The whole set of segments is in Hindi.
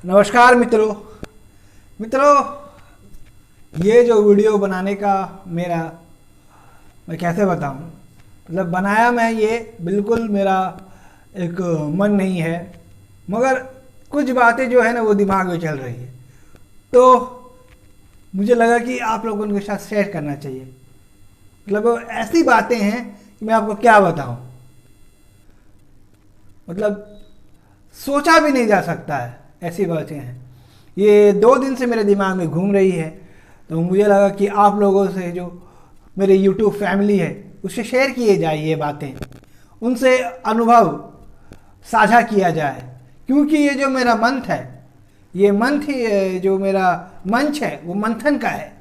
नमस्कार मित्रों। मित्रों, ये जो वीडियो बनाने का मेरा, मैं कैसे बताऊं, मतलब बनाया मैं ये बिल्कुल मेरा एक मन नहीं है, मगर कुछ बातें जो है ना वो दिमाग में चल रही है, तो मुझे लगा कि आप लोगों के साथ शेयर करना चाहिए। मतलब ऐसी बातें हैं कि मैं आपको क्या बताऊं, मतलब सोचा भी नहीं जा सकता है, ऐसी बातें हैं। ये 2 दिन से मेरे दिमाग में घूम रही है, तो मुझे लगा कि आप लोगों से, जो मेरे यूट्यूब फैमिली है, उससे शेयर किए जाए ये बातें, उनसे अनुभव साझा किया जाए। क्योंकि ये जो मेरा मंथ है, ये मंथ ही जो मेरा मंच है वो मंथन का है,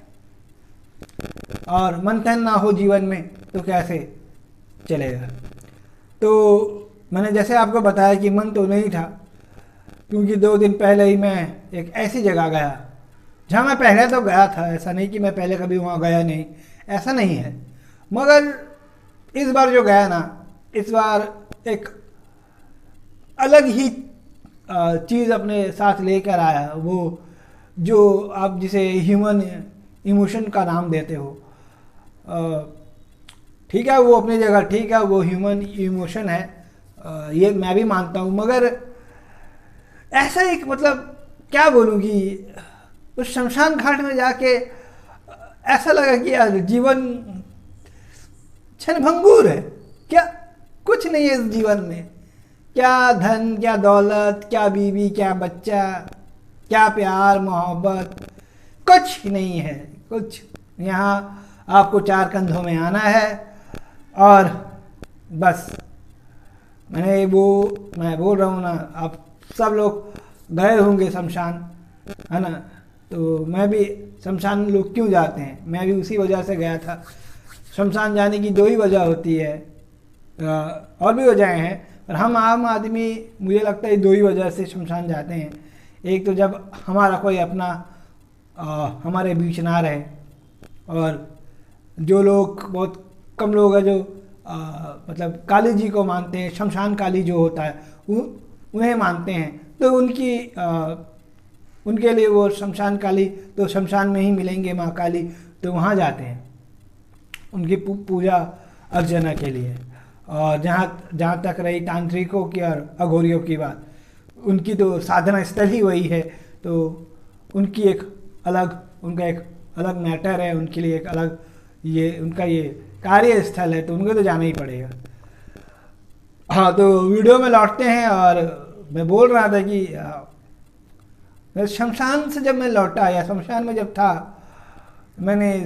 और मंथन ना हो जीवन में तो कैसे चलेगा। तो मैंने जैसे आपको बताया कि मन तो नहीं था, क्योंकि 2 दिन पहले ही मैं एक ऐसी जगह गया जहाँ मैं पहले तो गया था, ऐसा नहीं कि मैं पहले कभी वहाँ गया नहीं, ऐसा नहीं है, मगर इस बार जो गया ना, इस बार एक अलग ही चीज़ अपने साथ लेकर आया। वो जो आप जिसे ह्यूमन इमोशन का नाम देते हो, ठीक है, वो अपनी जगह ठीक है, वो ह्यूमन इमोशन है, ये मैं भी मानता हूँ, मगर ऐसा एक, मतलब क्या बोलूँ कि उस शमशान घाट में जाके ऐसा लगा कि यार जीवन क्षणभंगुर है क्या, कुछ नहीं है इस जीवन में। क्या धन, क्या दौलत, क्या बीवी, क्या बच्चा, क्या प्यार मोहब्बत, कुछ नहीं है कुछ। यहाँ आपको 4 कंधों में आना है, और बस। मैं बोल रहा हूँ ना, आप सब लोग गए होंगे शमशान, है ना। तो मैं भी शमशान, लोग क्यों जाते हैं, मैं भी उसी वजह से गया था। शमशान जाने की 2 ही वजह होती है, और भी वजहें हैं, पर हम आम आदमी, मुझे लगता है 2 ही वजह से शमशान जाते हैं। एक तो जब हमारा कोई अपना हमारे बीच ना रहे, और जो लोग, बहुत कम लोग हैं जो मतलब काली जी को मानते हैं, शमशान काली जो होता है उन्हें मानते हैं, तो उनके लिए वो शमशान काली तो शमशान में ही मिलेंगे, माँ काली, तो वहाँ जाते हैं उनकी पूजा अर्चना के लिए। और जहाँ जहाँ तक रही तांत्रिकों की और अघोरियों की बात, उनकी तो साधना स्थल ही वही है, तो उनकी एक अलग, उनका एक अलग मैटर है, उनके लिए एक अलग, ये उनका ये कार्य स्थल है, तो उनको तो जाना ही पड़ेगा। हाँ, तो वीडियो में लौटते हैं, और मैं बोल रहा था कि शमशान से जब मैं लौटा, या शमशान में जब था, मैंने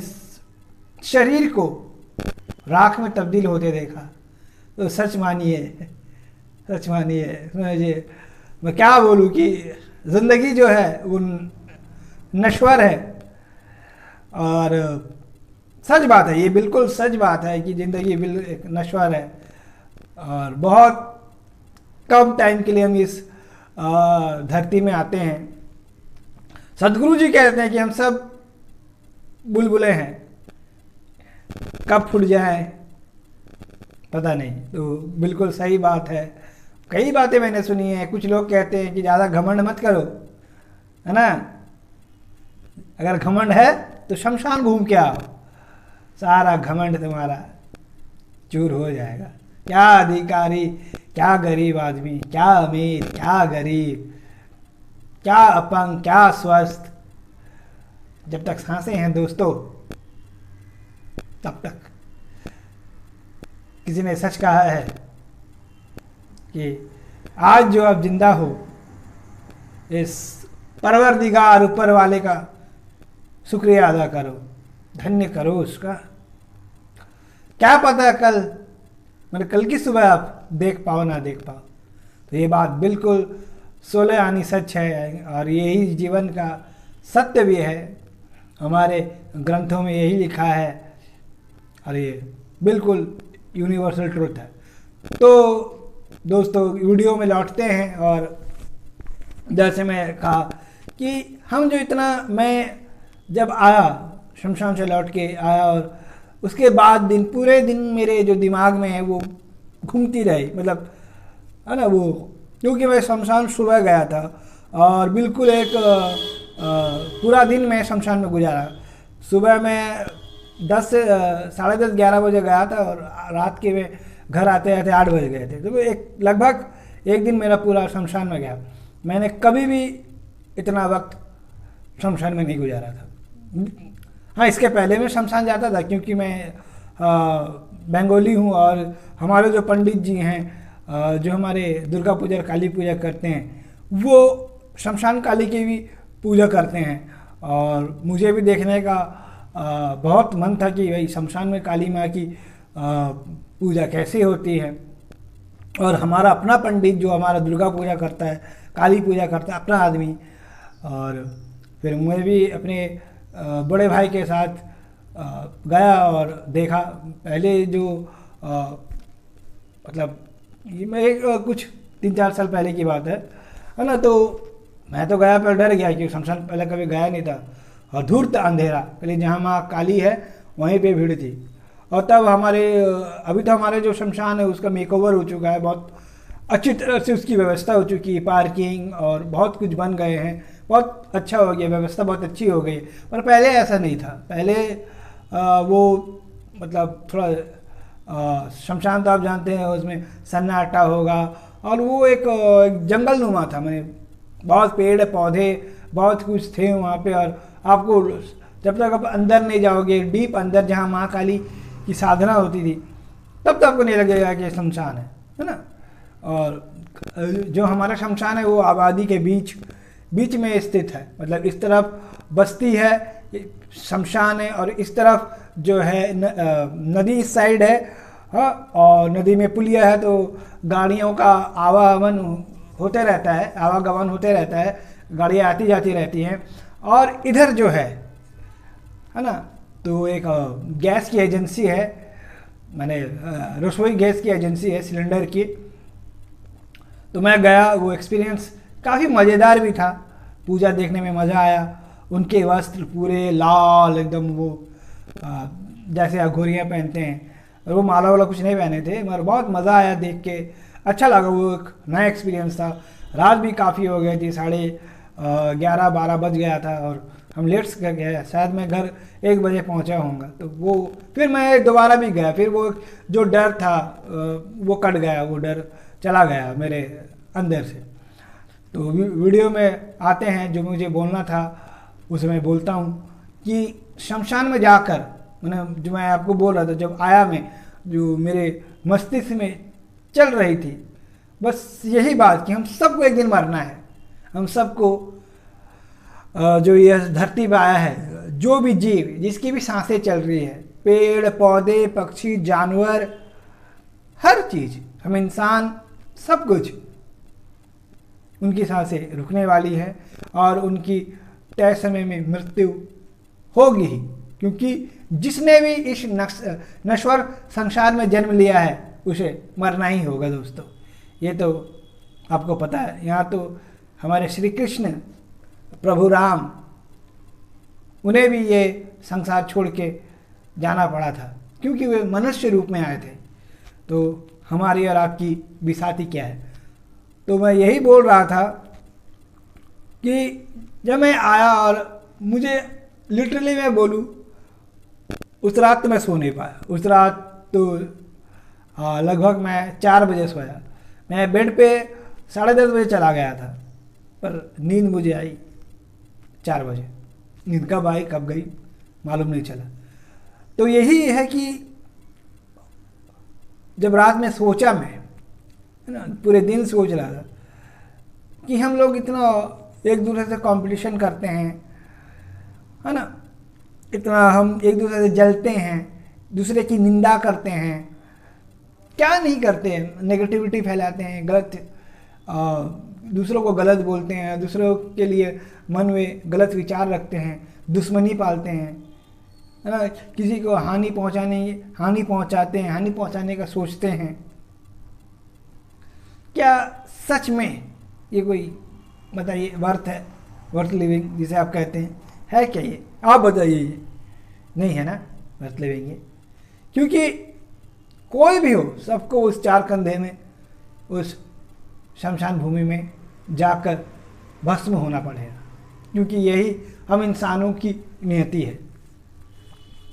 शरीर को राख में तब्दील होते देखा, तो सच मानिए, सच मानिए, मैं क्या बोलूँ कि ज़िंदगी जो है वो नश्वर है। और सच बात है, ये बिल्कुल सच बात है कि ज़िंदगी एक नश्वर है, और बहुत कम टाइम के लिए हम इस धरती में आते हैं। सदगुरु जी कहते हैं कि हम सब बुलबुलें हैं, कब फूट जाए पता नहीं। तो बिल्कुल सही बात है। कई बातें मैंने सुनी है, कुछ लोग कहते हैं कि ज़्यादा घमंड मत करो, है ना, अगर घमंड है तो शमशान घूम के आओ, सारा घमंड तुम्हारा चूर हो जाएगा। क्या अधिकारी, क्या गरीब आदमी, क्या अमीर, क्या गरीब, क्या अपंग, क्या स्वस्थ, जब तक सांसें हैं दोस्तों तब तक। किसी ने सच कहा है कि आज जो आप जिंदा हो, इस परवरदिगार ऊपर वाले का शुक्रिया अदा करो, धन्य करो उसका। क्या पता कल, मतलब कल की सुबह आप देख पाओ ना देख पाओ। तो ये बात बिल्कुल 16 आनी सच है, और यही जीवन का सत्य भी है, हमारे ग्रंथों में यही लिखा है, और ये बिल्कुल यूनिवर्सल ट्रुथ है। तो दोस्तों, वीडियो में लौटते हैं, और जैसे मैं कहा कि हम जो इतना, मैं जब आया शमशान से लौट के आया, और उसके बाद पूरे दिन मेरे जो दिमाग में है वो घूमती रही, मतलब, है ना, वो, क्योंकि मैं शमशान सुबह गया था, और बिल्कुल एक पूरा दिन मैं शमशान में गुजारा। सुबह मैं 10 से 10:30 11 बजे गया था और रात के में घर आते आते 8 बज गए थे। तो एक लगभग एक दिन मेरा पूरा शमशान में गया। मैंने कभी भी इतना वक्त शमशान में नहीं गुजारा था। हाँ, इसके पहले मैं शमशान जाता था क्योंकि मैं बंगाली हूँ और हमारे जो पंडित जी हैं जो हमारे दुर्गा पूजा और काली पूजा करते हैं वो शमशान काली की भी पूजा करते हैं। और मुझे भी देखने का बहुत मन था कि भाई शमशान में काली माँ की पूजा कैसे होती है। और हमारा अपना पंडित जो हमारा दुर्गा पूजा करता है, काली पूजा करता है, अपना आदमी। और फिर मैं भी अपने बड़े भाई के साथ गया और देखा। पहले जो मतलब ये मैं कुछ 3-4 साल पहले की बात है ना। तो मैं तो गया पर डर गया क्योंकि शमशान पहले कभी गया नहीं था और धूर्त अंधेरा। पहले जहाँ माँ काली है वहीं पे भीड़ थी। और तब हमारे अभी तो हमारे जो शमशान है उसका मेकओवर हो चुका है, बहुत अच्छी तरह से उसकी व्यवस्था हो चुकी है, पार्किंग और बहुत कुछ बन गए हैं, बहुत अच्छा हो गया, व्यवस्था बहुत अच्छी हो गई। पर पहले ऐसा नहीं था। पहले वो मतलब थोड़ा शमशान तो आप जानते हैं उसमें सन्नाटा होगा और वो एक जंगल नुमा था। मैंने बहुत पेड़ पौधे बहुत कुछ थे वहाँ पे। और आपको जब तक आप अंदर नहीं जाओगे, डीप अंदर जहाँ माँ काली की साधना होती थी, तब तक आपको नहीं लगेगा कि शमशान है ना। और जो हमारा शमशान है वो आबादी के बीच में स्थित है। मतलब इस तरफ बस्ती है, शमशान है, और इस तरफ जो है नदी इस साइड है। हाँ, और नदी में पुलिया है तो गाड़ियों का आवागमन होते रहता है, गाड़ियाँ आती जाती रहती हैं। और इधर जो है ना, तो एक गैस की एजेंसी है, मैंने रसोई गैस की एजेंसी है सिलेंडर की। तो मैं गया, वो एक्सपीरियंस काफ़ी मज़ेदार भी था। पूजा देखने में मज़ा आया। उनके वस्त्र पूरे लाल एकदम, वो जैसे अघोरियाँ पहनते हैं, और वो माला वाला कुछ नहीं पहने थे, मगर बहुत मज़ा आया देख के, अच्छा लगा। वो एक नया एक्सपीरियंस था। रात भी काफ़ी हो गई थी, 11:30-12 बज गया था और हम लेट कर गए। शायद मैं घर 1 बजे पहुंचा होऊंगा। तो वो फिर मैं दोबारा भी गया। फिर वो जो डर था वो कट गया, वो डर चला गया मेरे अंदर से। तो वीडियो में आते हैं जो मुझे बोलना था उसमें बोलता हूँ कि शमशान में जाकर मैंने, जो मैं आपको बोल रहा था, जब आया मैं, जो मेरे मस्तिष्क में चल रही थी बस यही बात कि हम सबको एक दिन मरना है। हम सबको जो ये धरती पर आया है, जो भी जीव जिसकी भी सांसें चल रही है, पेड़ पौधे पक्षी जानवर, हर चीज़, हम इंसान, सब कुछ, उनकी सांसें रुकने वाली है और उनकी तय समय में मृत्यु होगी ही। क्योंकि जिसने भी इस नश्वर संसार में जन्म लिया है उसे मरना ही होगा दोस्तों। ये तो आपको पता है। यहाँ तो हमारे श्री कृष्ण प्रभु राम, उन्हें भी ये संसार छोड़ के जाना पड़ा था क्योंकि वे मनुष्य रूप में आए थे। तो हमारी और आपकी बिसाती क्या है। तो मैं यही बोल रहा था कि जब मैं आया और मुझे लिटरली मैं बोलूँ, उस रात तो मैं सो नहीं पाया। उस रात तो लगभग मैं 4 बजे सोया। मैं बेड पे 10:30 बजे चला गया था, पर नींद मुझे आई 4 बजे। नींद कब आई कब गई मालूम नहीं चला। तो यही है कि जब रात में सोचा मैं, है ना, पूरे दिन सोच रहा था कि हम लोग इतना एक दूसरे से कंपटीशन करते हैं, है ना, इतना हम एक दूसरे से जलते हैं, दूसरे की निंदा करते हैं, क्या नहीं करते हैं, नेगेटिविटी फैलाते हैं, गलत दूसरों को गलत बोलते हैं, दूसरों के लिए मन में गलत विचार रखते हैं, दुश्मनी पालते हैं, है ना, किसी को हानि पहुंचाते हैं, हानि पहुंचाने का सोचते हैं। क्या सच में ये कोई, बताइए, वर्थ लिविंग जिसे आप कहते हैं, है क्या ये? आप बताइए। ये नहीं है ना वर्थ लिविंग ये। क्योंकि कोई भी हो, सबको उस 4 कंधे में, उस शमशान भूमि में जाकर भस्म होना पड़ेगा, क्योंकि यही हम इंसानों की नियति है।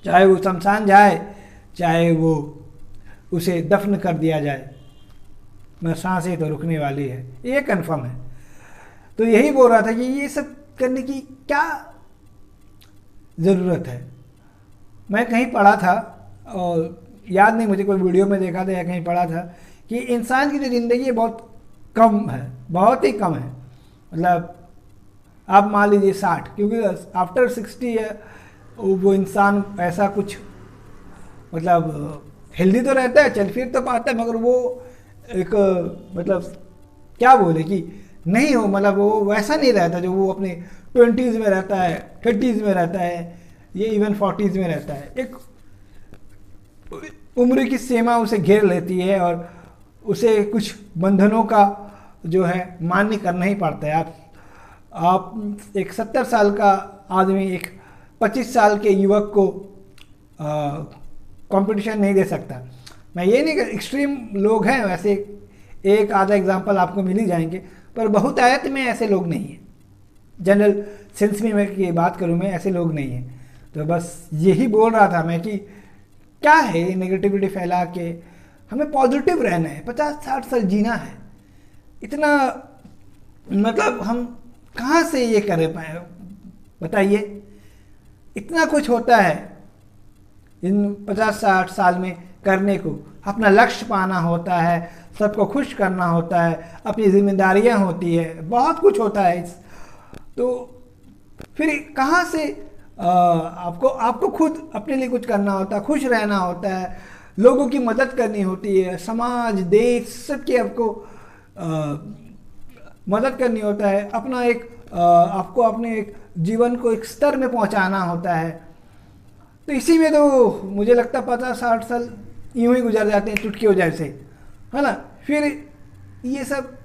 चाहे वो शमशान जाए, चाहे वो उसे दफन कर दिया जाए, मगर सांसें तो रुकने वाली है, ये कन्फर्म है। तो यही बोल रहा था कि ये सब करने की क्या ज़रूरत है। मैं कहीं पढ़ा था, और याद नहीं मुझे, कोई वीडियो में देखा था या कहीं पढ़ा था कि इंसान की जो ज़िंदगी है बहुत कम है, बहुत ही कम है। मतलब आप मान लीजिए 60, क्योंकि आफ्टर 60 वो इंसान ऐसा कुछ मतलब हेल्दी तो रहता है, चल फिर तो पाता है, मगर वो एक मतलब क्या बोले कि नहीं हो, मतलब वो वैसा नहीं रहता जो वो अपने 20s में रहता है, 30s में रहता है, ये इवन 40s में रहता है। एक उम्र की सीमा उसे घेर लेती है और उसे कुछ बंधनों का जो है मान्य करना ही पड़ता है। आप एक 70 साल का आदमी एक 25 साल के युवक को कंपटीशन नहीं दे सकता। मैं ये नहीं कर, एक्सट्रीम लोग हैं वैसे, एक आधा एग्जांपल आपको मिल ही जाएंगे, पर बहुतायत में ऐसे लोग नहीं हैं। जनरल सेंस में मैं ये बात करूँ, मैं ऐसे लोग नहीं हैं। तो बस यही बोल रहा था मैं कि क्या है नेगेटिविटी फैला के, हमें पॉजिटिव रहना है, 50-60 साल जीना है। इतना मतलब हम कहाँ से ये कर पाए बताइए। इतना कुछ होता है इन 50-60 साल में करने को। अपना लक्ष्य पाना होता है, सबको खुश करना होता है, अपनी जिम्मेदारियां होती है, बहुत कुछ होता है। तो फिर कहाँ से आपको खुद अपने लिए कुछ करना होता है, खुश रहना होता है, लोगों की मदद करनी होती है, समाज देश सबकी आपको मदद करनी होता है, अपना एक आपको अपने एक जीवन को एक स्तर में पहुंचाना होता है। तो इसी में तो मुझे लगता है 50-60 साल यूं ही गुजर जाते हैं चुटकियों जैसे, है ना। फिर ये सब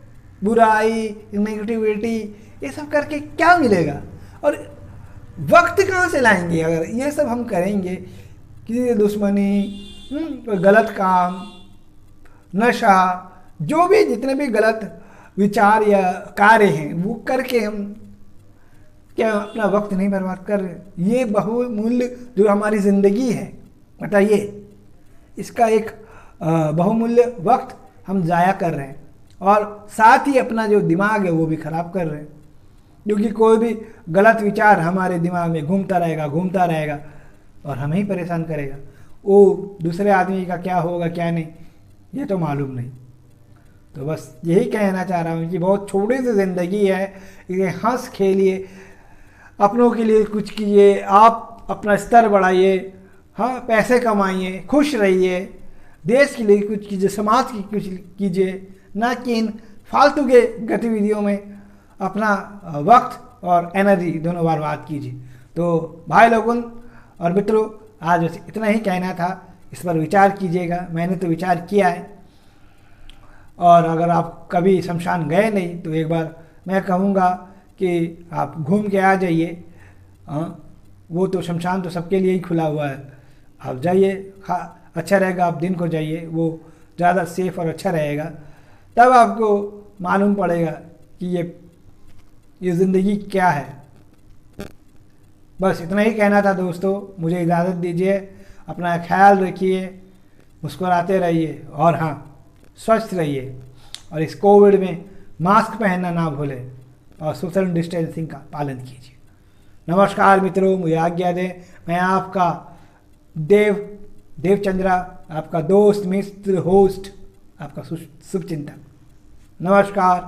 बुराई, नेगेटिविटी, ये सब करके क्या मिलेगा, और वक्त कहाँ से लाएंगे अगर ये सब हम करेंगे। किसी दुश्मनी, गलत काम, नशा, जो भी जितने भी गलत विचार या कार्य हैं वो करके हम क्या अपना वक्त नहीं बर्बाद कर रहे। ये बहुमूल्य जो हमारी ज़िंदगी है, बताइए, इसका एक बहुमूल्य वक्त हम ज़ाया कर रहे हैं, और साथ ही अपना जो दिमाग है वो भी ख़राब कर रहे हैं। क्योंकि कोई भी गलत विचार हमारे दिमाग में घूमता रहेगा और हमें ही परेशान करेगा। वो दूसरे आदमी का क्या होगा क्या नहीं ये तो मालूम नहीं। तो बस यही कहना चाह रहा हूँ कि बहुत छोटी सी ज़िंदगी है, इसे हंस खेलिए, अपनों के लिए कुछ कीजिए, आप अपना स्तर बढ़ाइए, हाँ पैसे कमाइए, खुश रहिए, देश के लिए कुछ कीजिए, समाज की कुछ कीजिए, ना कि इन फालतू के गतिविधियों में अपना वक्त और एनर्जी दोनों बर्बाद कीजिए। तो भाई लोगों और मित्रों, आज इतना ही कहना था, इस पर विचार कीजिएगा। मैंने तो विचार किया है, और अगर आप कभी शमशान गए नहीं तो एक बार मैं कहूँगा कि आप घूम के आ जाइए। वो तो शमशान तो सबके लिए ही खुला हुआ है, आप जाइए, अच्छा रहेगा। आप दिन को जाइए, वो ज़्यादा सेफ और अच्छा रहेगा। तब आपको मालूम पड़ेगा कि ये ज़िंदगी क्या है। बस इतना ही कहना था दोस्तों, मुझे इजाज़त दीजिए। अपना ख्याल रखिए, मुस्कुराते रहिए, और हाँ स्वस्थ रहिए, और इस कोविड में मास्क पहनना ना भूलें और सोशल डिस्टेंसिंग का पालन कीजिए। नमस्कार मित्रों, मुझे आज्ञा दें। मैं आपका देवचंद्रा, आपका दोस्त, मित्र, होस्ट, आपका शुभचिंतक। नमस्कार,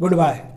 गुड बाय।